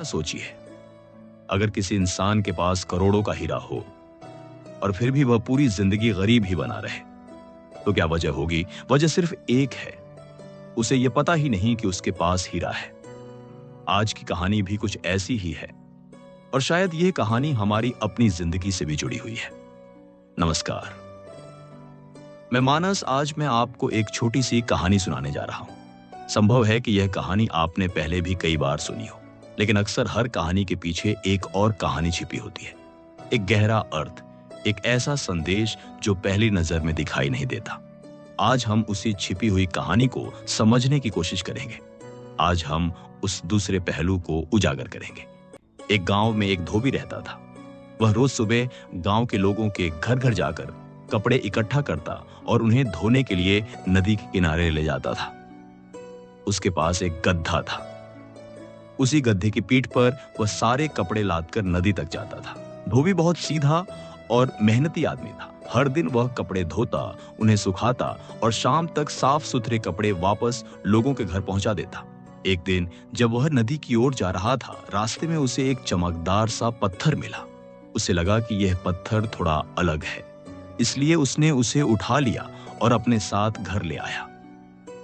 सोचिए, अगर किसी इंसान के पास करोड़ों का हीरा हो और फिर भी वह पूरी जिंदगी गरीब ही बना रहे, तो क्या वजह होगी? वजह सिर्फ एक है, उसे यह पता ही नहीं कि उसके पास हीरा है। आज की कहानी भी कुछ ऐसी ही है, और शायद यह कहानी हमारी अपनी जिंदगी से भी जुड़ी हुई है। नमस्कार, मैं मानस। आज मैं आपको एक छोटी सी कहानी सुनाने जा रहा हूं। संभव है कि यह कहानी आपने पहले भी कई बार सुनी हो, लेकिन अक्सर हर कहानी के पीछे एक और कहानी छिपी होती है, एक गहरा अर्थ, एक ऐसा संदेश जो पहली नजर में दिखाई नहीं देता। आज हम उसी छिपी हुई कहानी को समझने की कोशिश करेंगे। आज हम उस दूसरे पहलू को उजागर करेंगे। एक गांव में एक धोबी रहता था। वह रोज सुबह गांव के लोगों के घर घर जाकर कपड़े इकट्ठा करता और उन्हें धोने के लिए नदी के किनारे ले जाता था। उसके पास एक गड्ढा था। उसी गड्ढे की पीठ पर वह सारे कपड़े लादकर नदी तक जाता था। धोबी बहुत सीधा और मेहनती आदमी था। हर दिन वह कपड़े धोता, उन्हें सुखाता और शाम तक साफ सुथरे कपड़े वापस लोगों के घर पहुंचा देता। एक दिन जब वह नदी की ओर जा रहा था, रास्ते में उसे एक चमकदार सा पत्थर मिला। उसे लगा कि यह पत्थर थोड़ा अलग है, इसलिए उसने उसे उठा लिया और अपने साथ घर ले आया।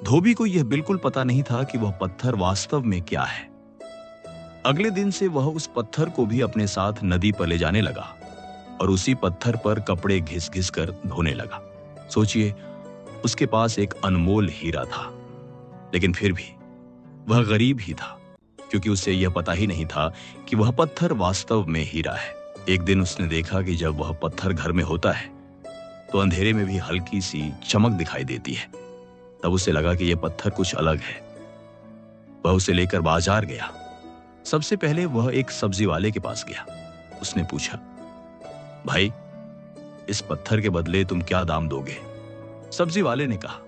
धोबी को यह बिल्कुल पता नहीं था कि वह पत्थर वास्तव में क्या है। अगले दिन से वह उस पत्थर को भी अपने साथ नदी पर ले जाने लगा और उसी पत्थर पर कपड़े घिस घिस कर धोने लगा। सोचिए, उसके पास एक अनमोल हीरा था, लेकिन फिर भी वह गरीब ही था, क्योंकि उसे यह पता ही नहीं था कि वह पत्थर वास्तव में हीरा है। एक दिन उसने देखा कि जब वह पत्थर घर में होता है तो अंधेरे में भी हल्की सी चमक दिखाई देती है। तब उसे लगा कि यह पत्थर कुछ अलग है। वह उसे लेकर बाजार गया। सबसे पहले वह एक सब्जी वाले के पास गया। उसने पूछा, भाई, इस पत्थर के बदले तुम क्या दाम दोगे? सब्जी वाले ने कहा,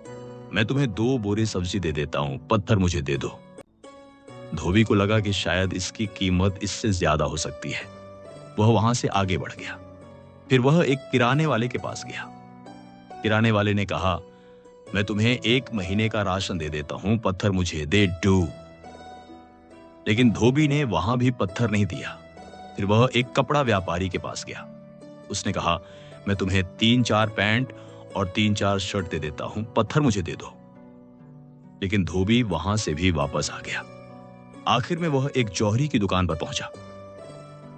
मैं तुम्हें 2 बोरे सब्जी दे देता हूं, पत्थर मुझे दे दो। धोबी को लगा कि शायद इसकी कीमत इससे ज्यादा हो सकती है। वह वहां से आगे बढ़ गया। फिर वह एक किराने वाले के पास गया। किराने वाले ने कहा, मैं तुम्हें 1 महीने का राशन दे देता हूं, पत्थर मुझे दे दो। लेकिन धोबी ने वहां भी पत्थर नहीं दिया। फिर वह एक कपड़ा व्यापारी के पास गया। उसने कहा, मैं तुम्हें 3-4 पैंट और 3-4 शर्ट दे देता हूं, पत्थर मुझे दे दो। लेकिन धोबी वहां से भी वापस आ गया। आखिर में वह एक जौहरी की दुकान पर पहुंचा।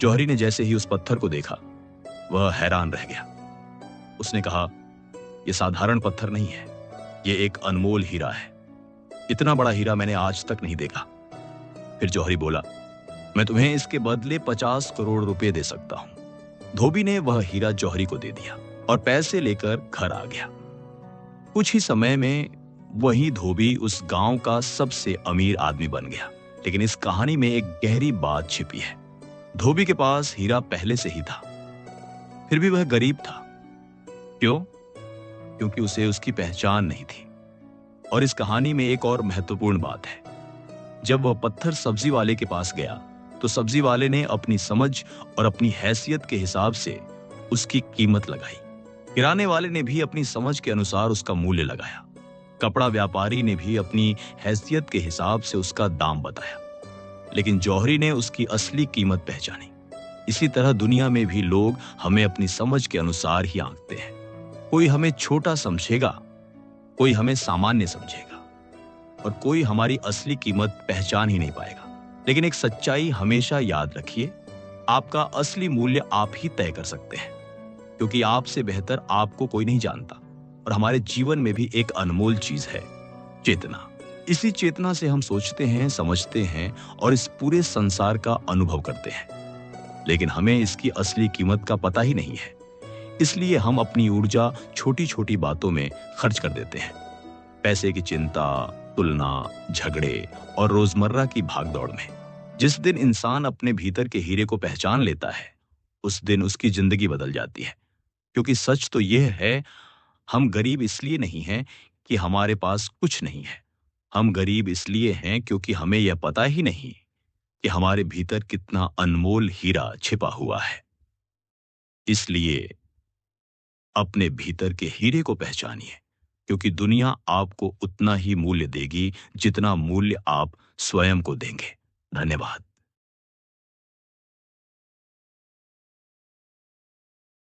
जौहरी ने जैसे ही उस पत्थर को देखा, वह हैरान रह गया। उसने कहा, यह साधारण पत्थर नहीं है, यह एक अनमोल हीरा है। इतना बड़ा हीरा मैंने आज तक नहीं देखा। फिर जौहरी बोला, मैं तुम्हें इसके बदले 50 करोड़ रुपए दे सकता हूं। धोबी ने वह हीरा जौहरी को दे दिया और पैसे लेकर घर आ गया। कुछ ही समय में वही धोबी उस गांव का सबसे अमीर आदमी बन गया। लेकिन इस कहानी में एक गहरी बात छिपी है। धोबी के पास हीरा पहले से ही था, फिर भी वह गरीब था। क्यों? क्योंकि उसे उसकी पहचान नहीं थी। और इस कहानी में एक और महत्वपूर्ण बात है। जब वह पत्थर सब्जी वाले के पास गया, तो सब्जी वाले ने अपनी समझ और अपनी हैसियत के हिसाब से उसकी कीमत लगाई। किराने वाले ने भी अपनी समझ के अनुसार उसका मूल्य लगाया। कपड़ा व्यापारी ने भी अपनी हैसियत के हिसाब से उसका दाम बताया। लेकिन जौहरी ने उसकी असली कीमत पहचानी। इसी तरह दुनिया में भी लोग हमें अपनी समझ के अनुसार ही आंकते हैं। कोई हमें छोटा समझेगा, कोई हमें सामान्य समझेगा और कोई हमारी असली कीमत पहचान ही नहीं पाएगा। लेकिन एक सच्चाई हमेशा याद रखिए, आपका असली मूल्य आप ही तय कर सकते हैं, क्योंकि आपसे बेहतर आपको कोई नहीं जानता। और हमारे जीवन में भी एक अनमोल चीज है, चेतना। इसी चेतना से हम सोचते हैं, समझते हैं और इस पूरे संसार का अनुभव करते हैं। लेकिन हमें इसकी असली कीमत का पता ही नहीं है, इसलिए हम अपनी ऊर्जा छोटी छोटी बातों में खर्च कर देते हैं। पैसे की चिंता, तुलना, झगड़े और रोजमर्रा की भागदौड़ में। जिस दिन इंसान अपने भीतर के हीरे को पहचान लेता है, उस दिन उसकी जिंदगी बदल जाती है। क्योंकि सच तो यह है, हम गरीब इसलिए नहीं हैं कि हमारे पास कुछ नहीं है। हम गरीब इसलिए हैं क्योंकि हमें यह पता ही नहीं कि हमारे भीतर कितना अनमोल हीरा छिपा हुआ है। इसलिए अपने भीतर के हीरे को पहचानिए, क्योंकि दुनिया आपको उतना ही मूल्य देगी जितना मूल्य आप स्वयं को देंगे। धन्यवाद।